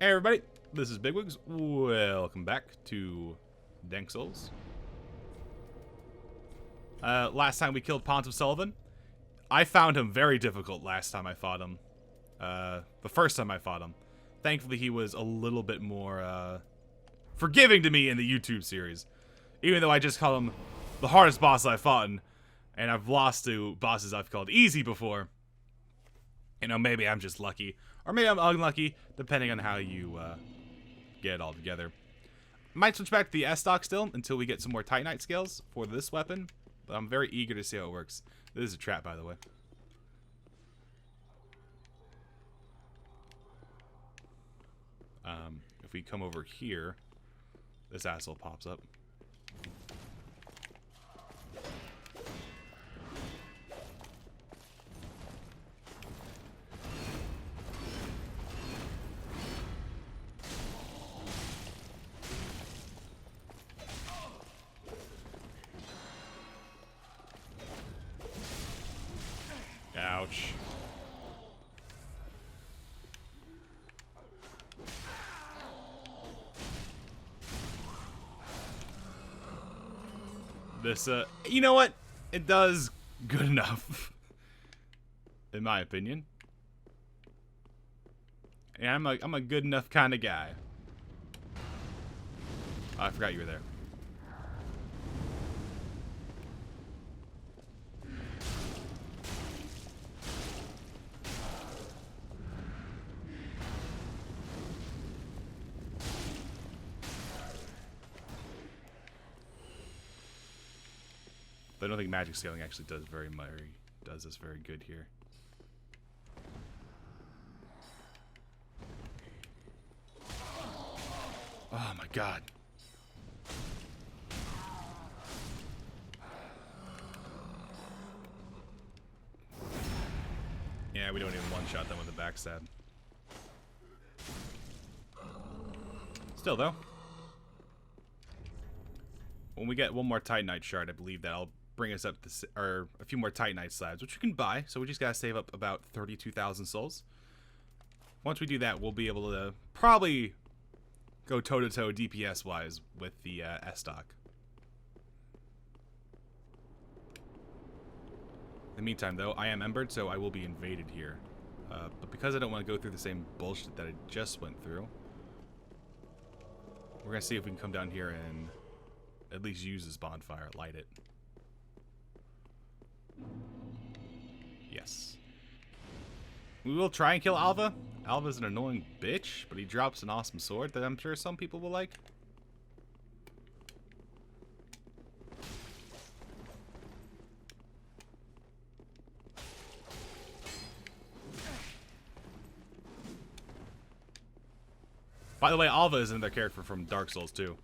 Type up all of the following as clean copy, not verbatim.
Hey everybody, this is BigWiggs. Welcome back to Dank Souls. Last time we killed Pont of Sullivan. I found him very difficult last time I fought him. The first time I fought him. Thankfully he was a little bit more forgiving to me in the YouTube series. Even though I just called him the hardest boss I've fought in, and I've lost to bosses I've called easy before. You know, maybe I'm just lucky. Or maybe I'm unlucky, depending on how you get it all together. Might switch back to the S-Stock still, until we get some more Titanite scales for this weapon. But I'm very eager to see how it works. This is a trap, by the way. If we come over here, this asshole pops up. Ouch. This, you know what? It does good enough. In my opinion. Yeah, I'm a good enough kind of guy. Oh, I forgot you were there. I don't think magic scaling actually does this very good here. Oh my god. Yeah, we don't even one-shot them with a backstab. Still though, when we get one more Titanite shard, I believe that'll bring us up to, or a few more Titanite slabs, which you can buy. So we just gotta save up about 32,000 souls. Once we do that, we'll be able to probably go toe-to-toe DPS-wise with the S-Stock. In the meantime, though, I am embered, so I will be invaded here. But because I don't want to go through the same bullshit that I just went through, we're gonna see if we can come down here and at least use this bonfire, light it. Yes. We will try and kill Alva. Alva's an annoying bitch, but he drops an awesome sword that I'm sure some people will like. By the way, Alva is another character from Dark Souls too.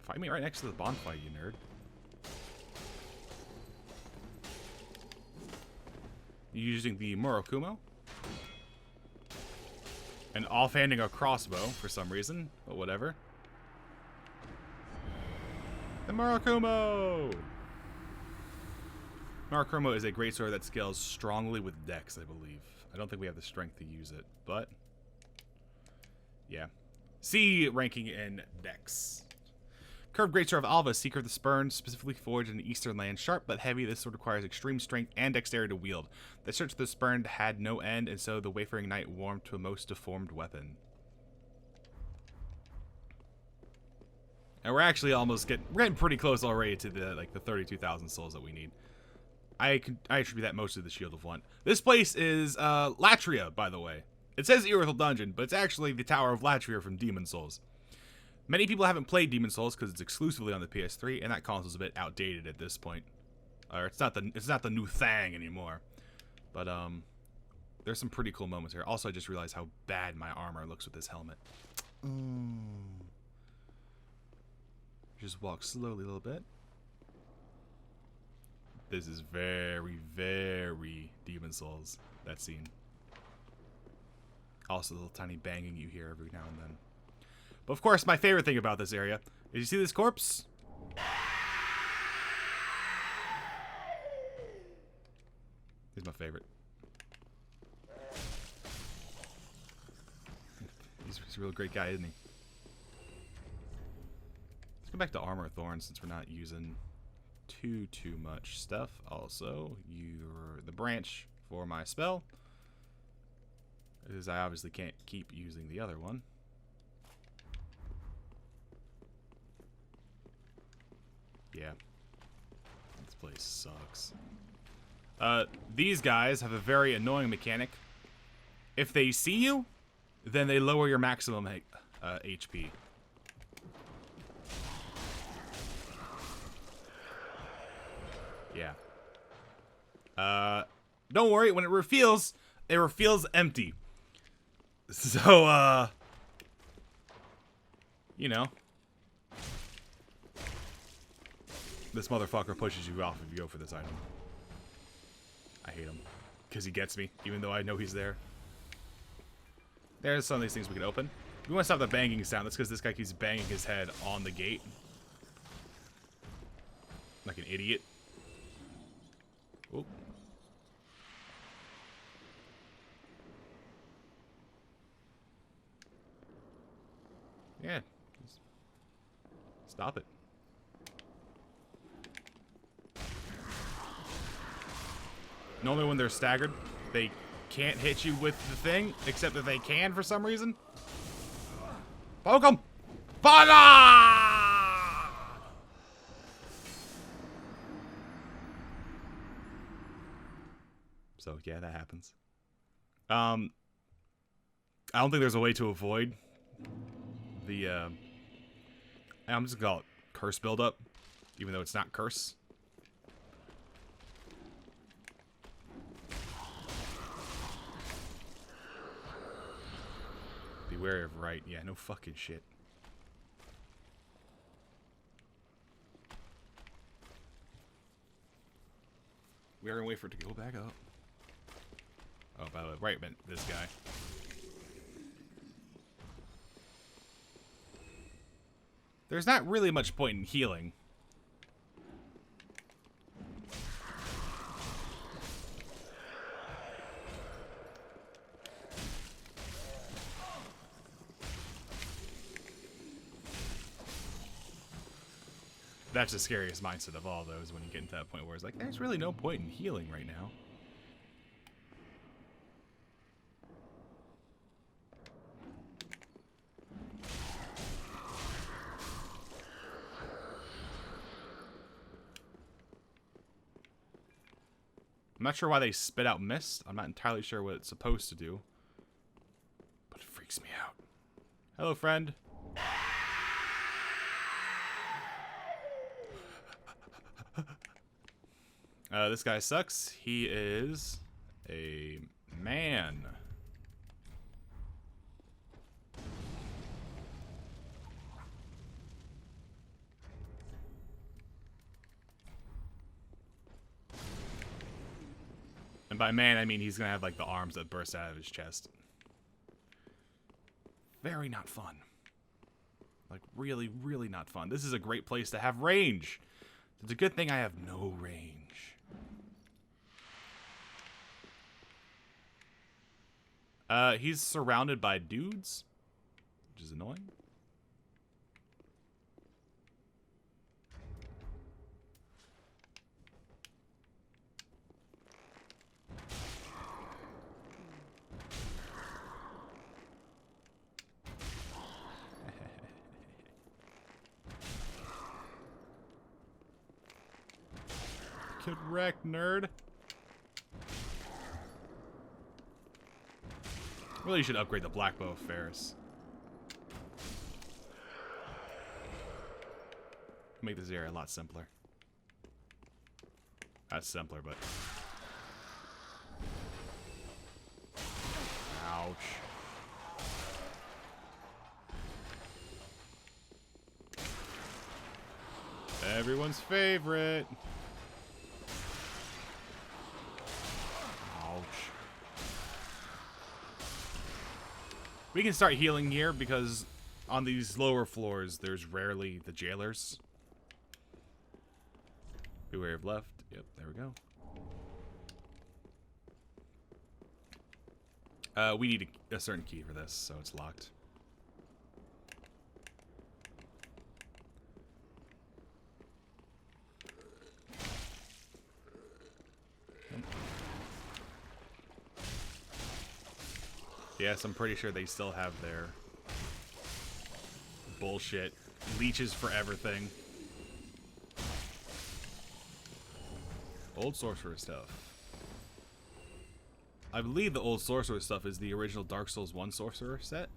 Fight me right next to the bonfire, you nerd. You're using the Murakumo. And offhanding a crossbow for some reason, but whatever. The Murakumo! Murakumo is a great sword that scales strongly with dex, I believe. I don't think we have the strength to use it, but yeah. C ranking in dex. Curved Greatsword of Alva, Seeker of the Spurn, specifically forged in the Eastern Land. Sharp but heavy, this sword requires extreme strength and dexterity to wield. The search of the Spurned had no end, and so the Wayfaring Knight warmed to a most deformed weapon. And we're actually almost getting pretty close already to the 32,000 souls that we need. I attribute that mostly to the Shield of Want. This place is Latria, by the way. It says Irithyll Dungeon, but it's actually the Tower of Latria from Demon Souls. Many people haven't played Demon Souls because it's exclusively on the PS3, and that console's a bit outdated at this point. Or it's not the new thing anymore. But there's some pretty cool moments here. Also, I just realized how bad my armor looks with this helmet. Just walk slowly a little bit. This is very, very Demon Souls, that scene. Also, a little tiny banging you hear every now and then. But of course, my favorite thing about this area is, you see this corpse? He's my favorite. He's a real great guy, isn't he? Let's go back to Armor of Thorns since we're not using too much stuff. Also, you're the branch for my spell, because I obviously can't keep using the other one. Yeah. This place sucks. These guys have a very annoying mechanic. If they see you, then they lower your maximum HP. Yeah. Don't worry, when it reveals empty. So, you know. This motherfucker pushes you off if you go for this item. I hate him. Because he gets me, even though I know he's there. There's some of these things we can open. We want to stop the banging sound. That's because this guy keeps banging his head on the gate. Like an idiot. Oop. Yeah. Just stop it. Normally when they're staggered, they can't hit you with the thing, except that they can for some reason. Poke 'em! Bada! So yeah, that happens. I don't think there's a way to avoid the I'm just gonna call it curse buildup, even though it's not curse. Beware of right. Yeah, no fucking shit. We are gonna wait for it to go back up. Oh, by the way, right meant this guy. There's not really much point in healing. That's the scariest mindset of all those, when you get into that point where it's like, there's really no point in healing right now. I'm not sure why they spit out mist. I'm not entirely sure what it's supposed to do. But it freaks me out. Hello, friend. This guy sucks. He is a man. And by man, I mean he's gonna have like the arms that burst out of his chest. Very not fun. Like really, really not fun. This is a great place to have range. It's a good thing I have no range. He's surrounded by dudes, which is annoying. Get wrecked, nerd. Really should upgrade the black bow of Ferris. Make this area a lot simpler. That's simpler, but... Ouch. Everyone's favorite. Ouch. We can start healing here because on these lower floors, there's rarely the jailers. Beware of left. Yep, there we go. We need a certain key for this, so it's locked. Yes, I'm pretty sure they still have their bullshit leeches for everything. Old sorcerer stuff. I believe the old sorcerer stuff is the original Dark Souls 1 sorcerer set.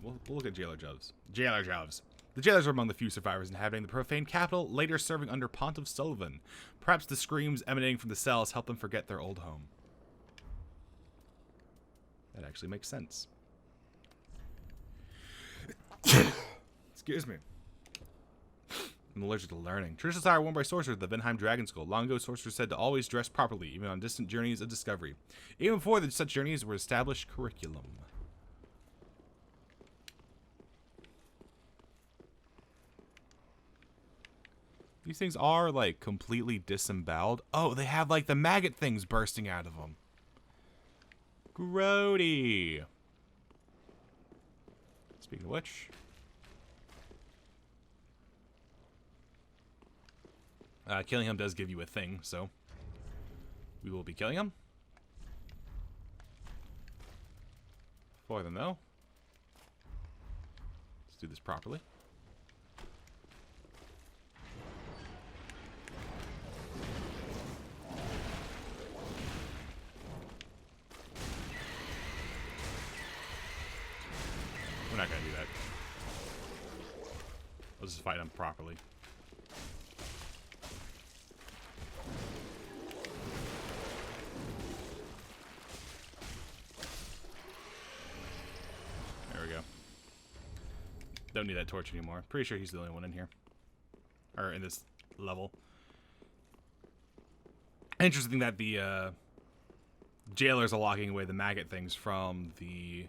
We'll look at jailer jobs. Jailer jobs. The jailers were among the few survivors inhabiting the profane capital, later serving under Pontiff Sullivan. Perhaps the screams emanating from the cells helped them forget their old home. That actually makes sense. Excuse me. I'm allergic to learning. Traditional attire worn by sorcerers of the Vinheim Dragon School. Long ago, sorcerers said to always dress properly, even on distant journeys of discovery. Even before such journeys were established curriculum. These things are, like, completely disemboweled. Oh, they have, like, the maggot things bursting out of them. Grody. Speaking of which... killing him does give you a thing, so... we will be killing him. For them, though. Let's do this properly. We're not gonna do that. Let's just fight him properly. There we go. Don't need that torch anymore. Pretty sure he's the only one in here. Or in this level. Interesting that the jailers are locking away the maggot things from the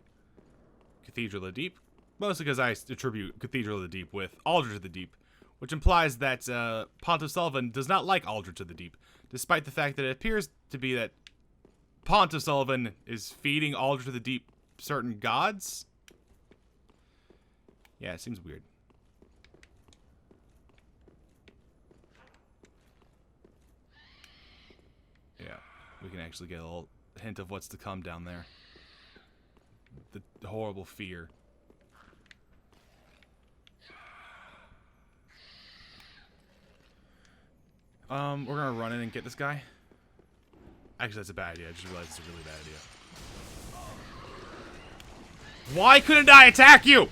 Cathedral of the Deep. Mostly because I attribute Cathedral of the Deep with Aldrich of the Deep, which implies that Pontiff Sullivan does not like Aldrich of the Deep, despite the fact that it appears to be that Pontiff Sullivan is feeding Aldrich of the Deep certain gods. Yeah, it seems weird. Yeah, we can actually get a little hint of what's to come down there. The horrible fear. We're gonna run in and get this guy. Actually, that's a bad idea. I just realized it's a really bad idea. Why couldn't I attack you?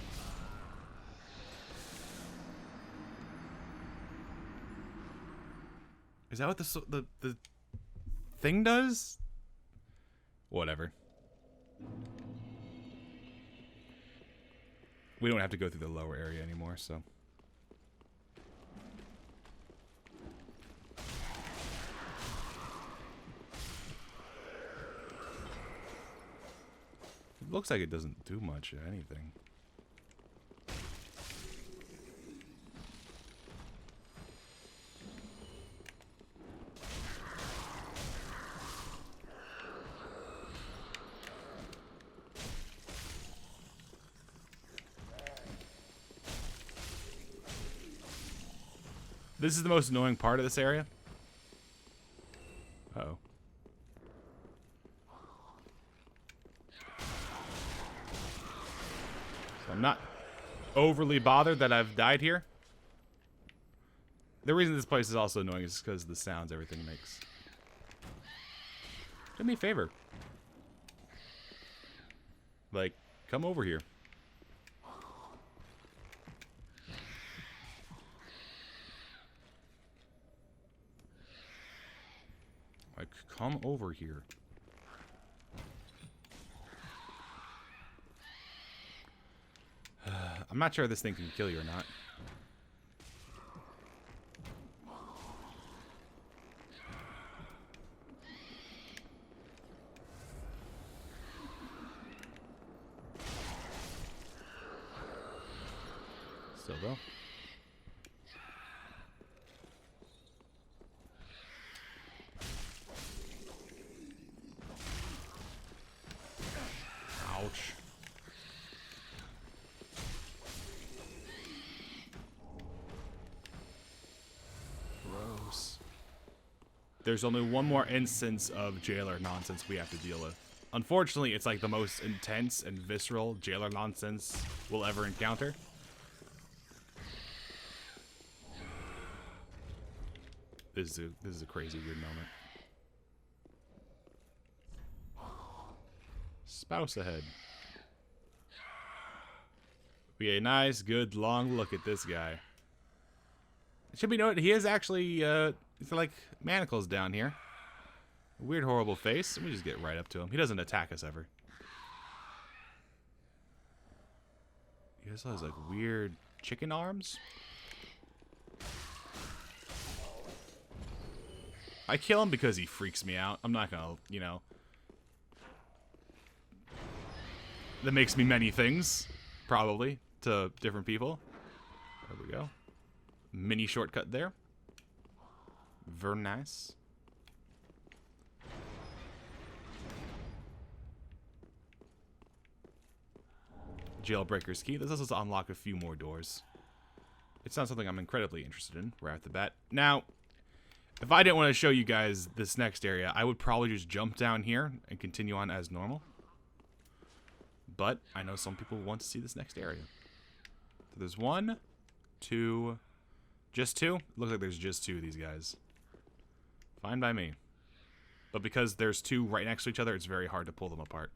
Is that what the thing does? Whatever. We don't have to go through the lower area anymore, so. It looks like it doesn't do much of anything. This is the most annoying part of this area. Uh-oh. So I'm not overly bothered that I've died here. The reason this place is also annoying is because of the sounds everything makes. Do me a favor. Like, come over here. Like, come over here. I'm not sure if this thing can kill you or not. Still though. there's only one more instance of jailer nonsense we have to deal with. Unfortunately, it's like the most intense and visceral jailer nonsense we'll ever encounter. This is a crazy weird moment. Spouse ahead. We get a nice, good, long look at this guy. It should be noted, he is actually, it's like manacles down here. A weird, horrible face. Let me just get right up to him. He doesn't attack us ever. He also has like weird chicken arms. I kill him because he freaks me out. I'm not gonna, you know. That makes me many things, probably, to different people. There we go. Mini shortcut there. Very nice. Jailbreaker's key. This allows us to unlock a few more doors. It's not something I'm incredibly interested in right off the bat. Now, if I didn't want to show you guys this next area, I would probably just jump down here and continue on as normal. But I know some people want to see this next area. So there's one, two, just two? Looks like there's just two of these guys. Fine by me. But because there's two right next to each other, it's very hard to pull them apart.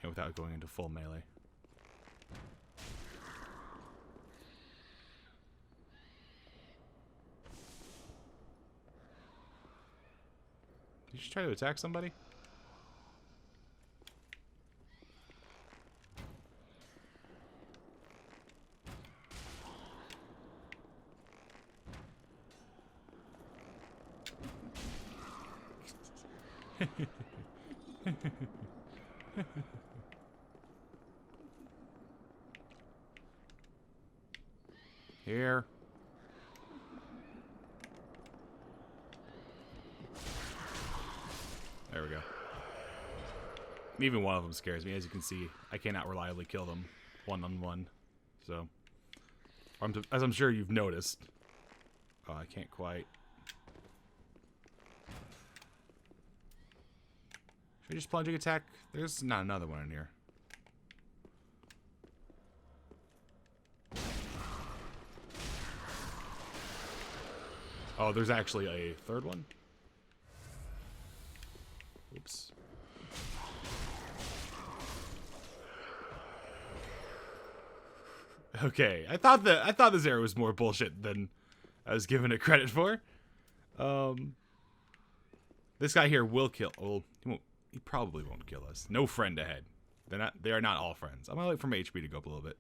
You know, without going into full melee. Did you just try to attack somebody? Here. There we go. Even one of them scares me. As you can see, I cannot reliably kill them one-on-one. So, as I'm sure you've noticed. Oh, I can't quite. Should I just plunging attack? There's not another one in here. Oh, there's actually a third one? Oops. Okay, I thought this area was more bullshit than I was giving it credit for. This guy here will kill. Well, he probably won't kill us. No friend ahead. They are not all friends. I'm gonna wait for my HP to go up a little bit.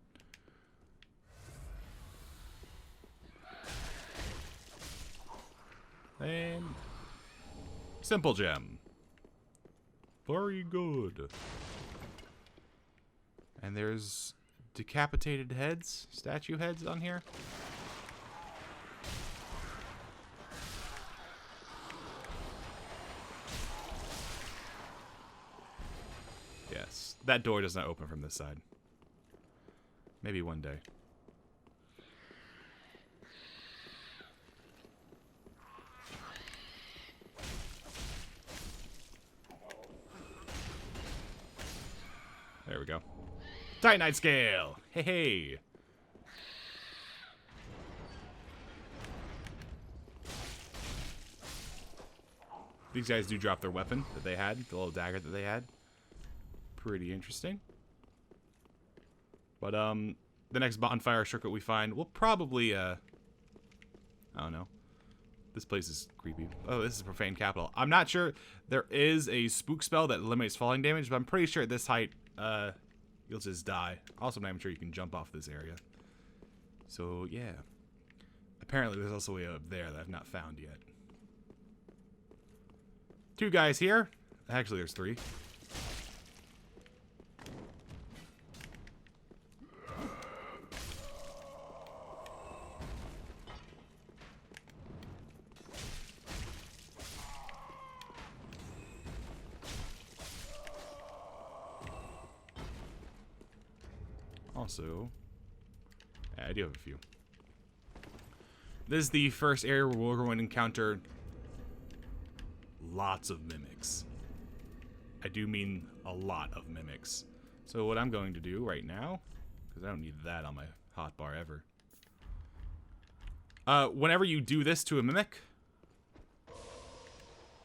And simple gem. Very good. And there's decapitated heads, statue heads on here. Yes, that door does not open from this side. Maybe one day. There we go. Titanite scale! Hey, hey! These guys do drop their weapon that they had, the little dagger that they had. Pretty interesting. But, the next bonfire circuit we find, we'll probably, I don't know. This place is creepy. Oh, this is Profane Capital. I'm not sure. There is a spook spell that eliminates falling damage, but I'm pretty sure at this height, you'll just die. Also, I'm not even sure you can jump off this area. So, yeah. Apparently, there's also a way up there that I've not found yet. Two guys here. Actually, there's three. Also, I do have a few. This is the first area where we're going to encounter lots of mimics. I do mean a lot of mimics. So what I'm going to do right now, because I don't need that on my hotbar ever. Whenever you do this to a mimic,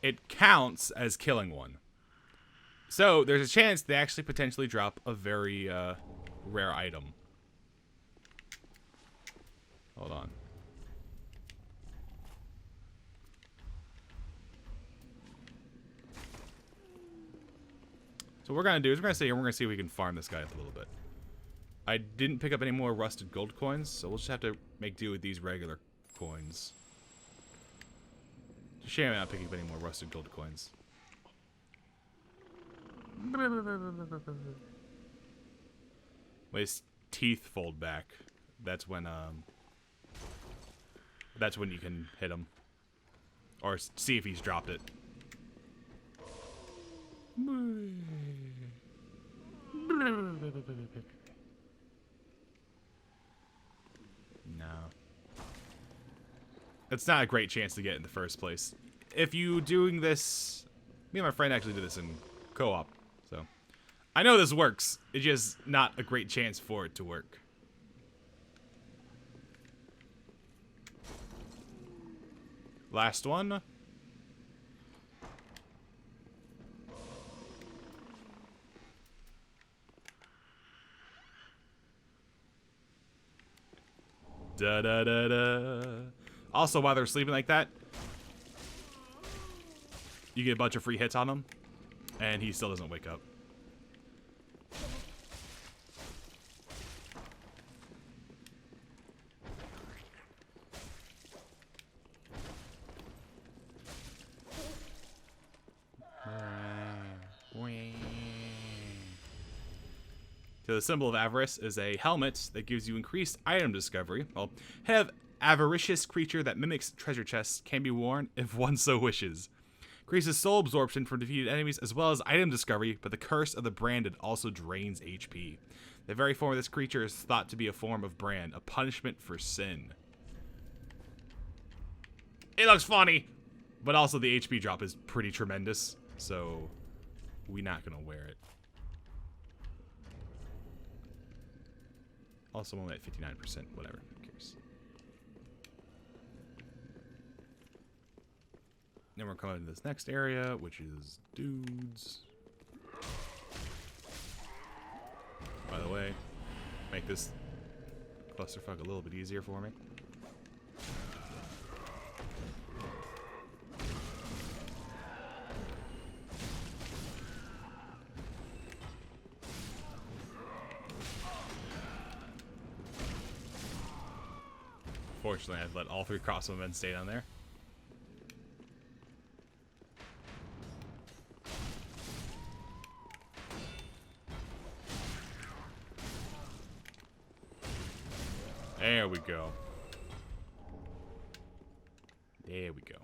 it counts as killing one. So there's a chance they actually potentially drop a very rare item. Hold on. So what we're gonna do is we're gonna sit here and we're gonna see if we can farm this guy up a little bit. I didn't pick up any more rusted gold coins, so we'll just have to make do with these regular coins. It's a shame I'm not picking up any more rusted gold coins. When his teeth fold back, that's when you can hit him. Or see if he's dropped it. No. It's not a great chance to get in the first place. If you doing this... Me and my friend actually did this in co-op, so... I know this works. It's just not a great chance for it to work. Last one. Da da da da. Also, while they're sleeping like that, you get a bunch of free hits on him, and he still doesn't wake up. So the symbol of avarice is a helmet that gives you increased item discovery. Well, head of avaricious creature that mimics treasure chests can be worn if one so wishes. Increases soul absorption from defeated enemies as well as item discovery, but the curse of the branded also drains HP. The very form of this creature is thought to be a form of brand, a punishment for sin. It looks funny, but also the HP drop is pretty tremendous, so we're not gonna wear it. Also, I'm only at 59%, whatever, who cares. Then we're coming to this next area, which is dudes. By the way, make this clusterfuck a little bit easier for me. Fortunately, I've let all 3 crossbowmen stay down there. There we go. There we go.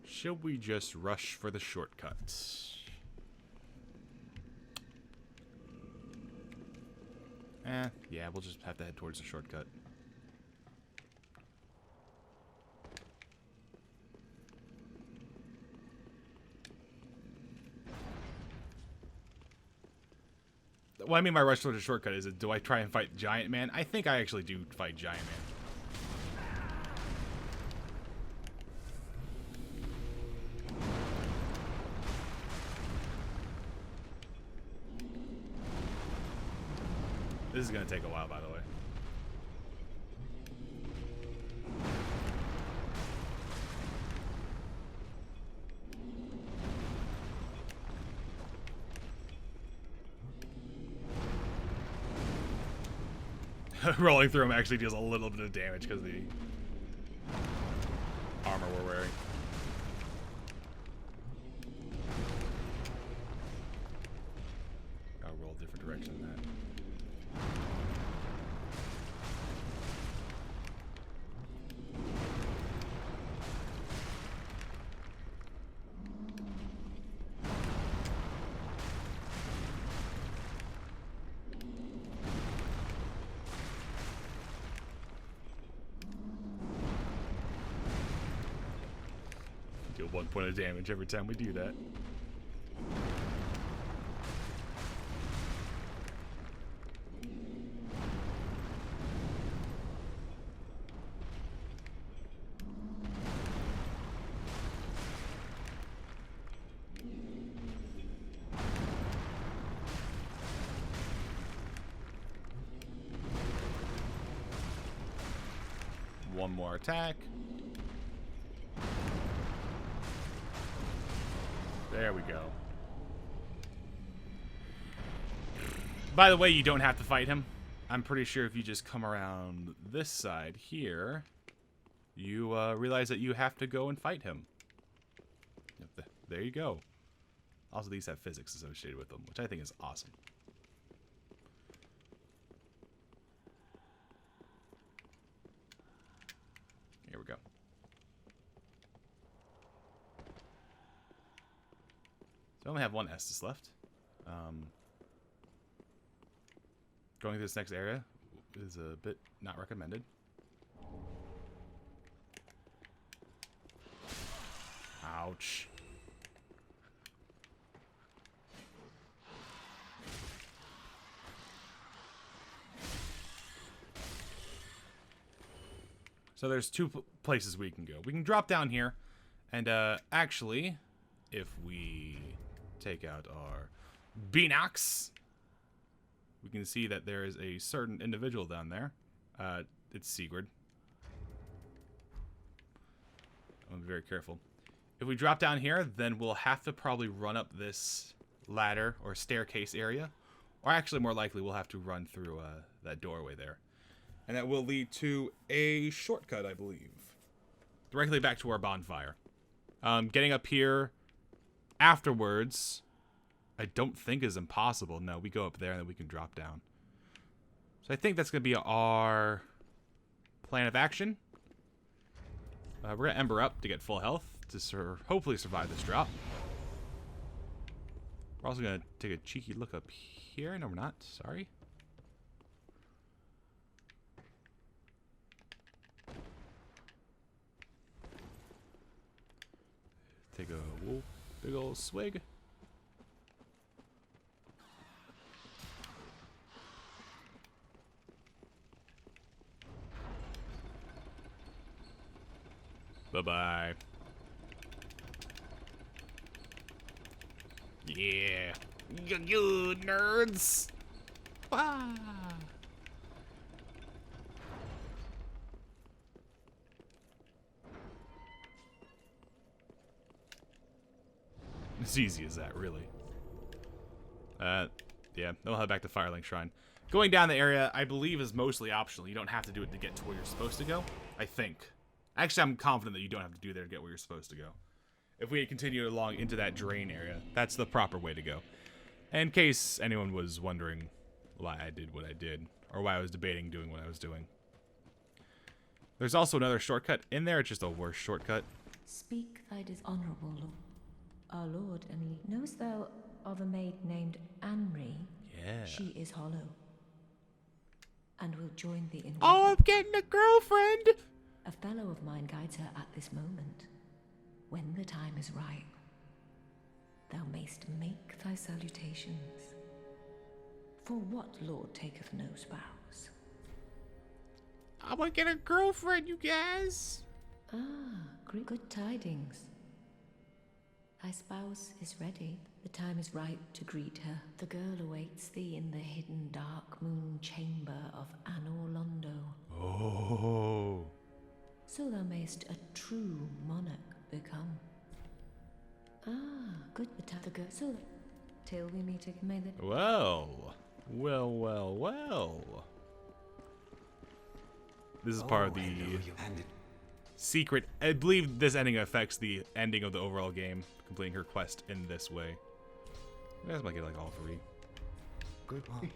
Should we just rush for the shortcut? Yeah, we'll just have to head towards the shortcut. What I mean by rush towards the shortcut is, do I try and fight Giant Man? I think I actually do fight Giant Man. This is going to take a while, by the way. Rolling through him actually deals a little bit of damage because of the armor we're wearing. I'll roll a different direction than that. Deal 1 point of damage every time we do that. One more attack. There we go. By the way, you don't have to fight him. I'm pretty sure if you just come around this side here, you realize that you have to go and fight him. There you go. Also, these have physics associated with them, which I think is awesome. Here we go. So I only have one Estus left. Going to this next area is a bit not recommended. Ouch. So there's two places we can go. We can drop down here, and actually, if we take out our Beanox, we can see that there is a certain individual down there. It's Sigurd. I'm gonna be very careful. If we drop down here, then we'll have to probably run up this ladder or staircase area, or actually, more likely, we'll have to run through that doorway there. And that will lead to a shortcut, I believe. Directly back to our bonfire. Getting up here afterwards, I don't think is impossible. No, we go up there and then we can drop down. So I think that's going to be our plan of action. We're going to Ember up to get full health to hopefully survive this drop. We're also going to take a cheeky look up here. No, we're not. Sorry. Take a big old swig. Bye-bye. Yeah. You nerds. Ah. As easy as that, really. Yeah, then we'll head back to Firelink Shrine. Going down the area, I believe, is mostly optional. You don't have to do it to get to where you're supposed to go, I think. Actually, I'm confident that you don't have to do there to get where you're supposed to go. If we had continued along into that drain area, that's the proper way to go. In case anyone was wondering why I did what I did, or why I was debating doing what I was doing. There's also another shortcut in there, it's just a worse shortcut. Speak thy dishonorable lord. Our lord, and knowest thou of a maid named Anri? Yeah. She is hollow, and will join thee in. Oh, I'm getting a girlfriend! A fellow of mine guides her at this moment. When the time is ripe, thou mayst make thy salutations. For what lord taketh no spouse? I want to get a girlfriend, you guys! Ah, good tidings. Thy spouse is ready. The time is ripe to greet her. The girl awaits thee in the hidden dark moon chamber of Anor Londo. Oh. So thou mayst a true monarch become. Ah, good the girl. So, till we meet again, may the... Well. This is part of the secret. I believe this ending affects the ending of the overall game, completing her quest in this way. You guys might get like all three. Good one.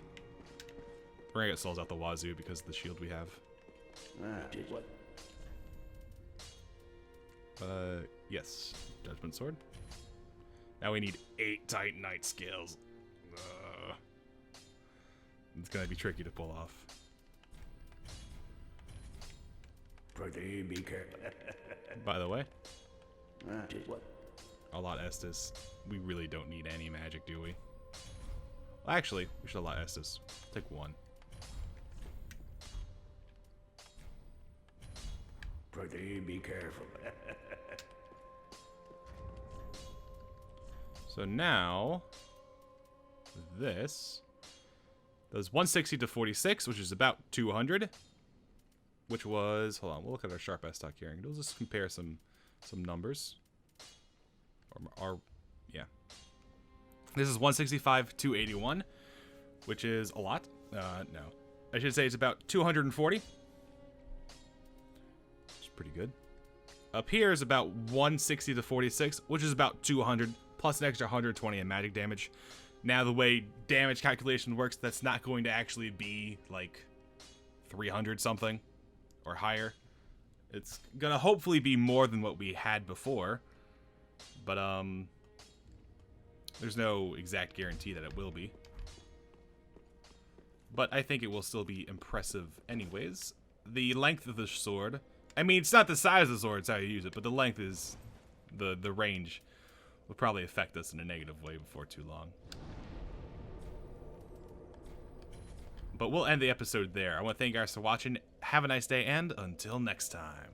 We're gonna get souls out the wazoo because of the shield we have. What? Yes. Judgment Sword. Now we need 8 Titanite scales. It's gonna be tricky to pull off. Pretty be careful. By the way, Did what? A lot Estus. We really don't need any magic, do we? Well, actually, we should allot Estus. Take one. Pretty be careful. So now, this does 160 to 46, which is about 200. Which was, hold on, we'll look at our sharp S stock here, and we'll just compare some numbers. Yeah. This is 165 to 81, which is a lot. No, I should say it's about 240. It's pretty good. Up here is about 160 to 46, which is about 200. Plus an extra 120 in magic damage. Now, the way damage calculation works, that's not going to actually be like 300 something or higher. It's gonna hopefully be more than what we had before, but there's no exact guarantee that it will be. But I think it will still be impressive anyways. The length of the sword, I mean, it's not the size of the sword, it's how you use it, but the length is the range. Will probably affect us in a negative way before too long. But we'll end the episode there. I want to thank you guys for watching. Have a nice day, and until next time.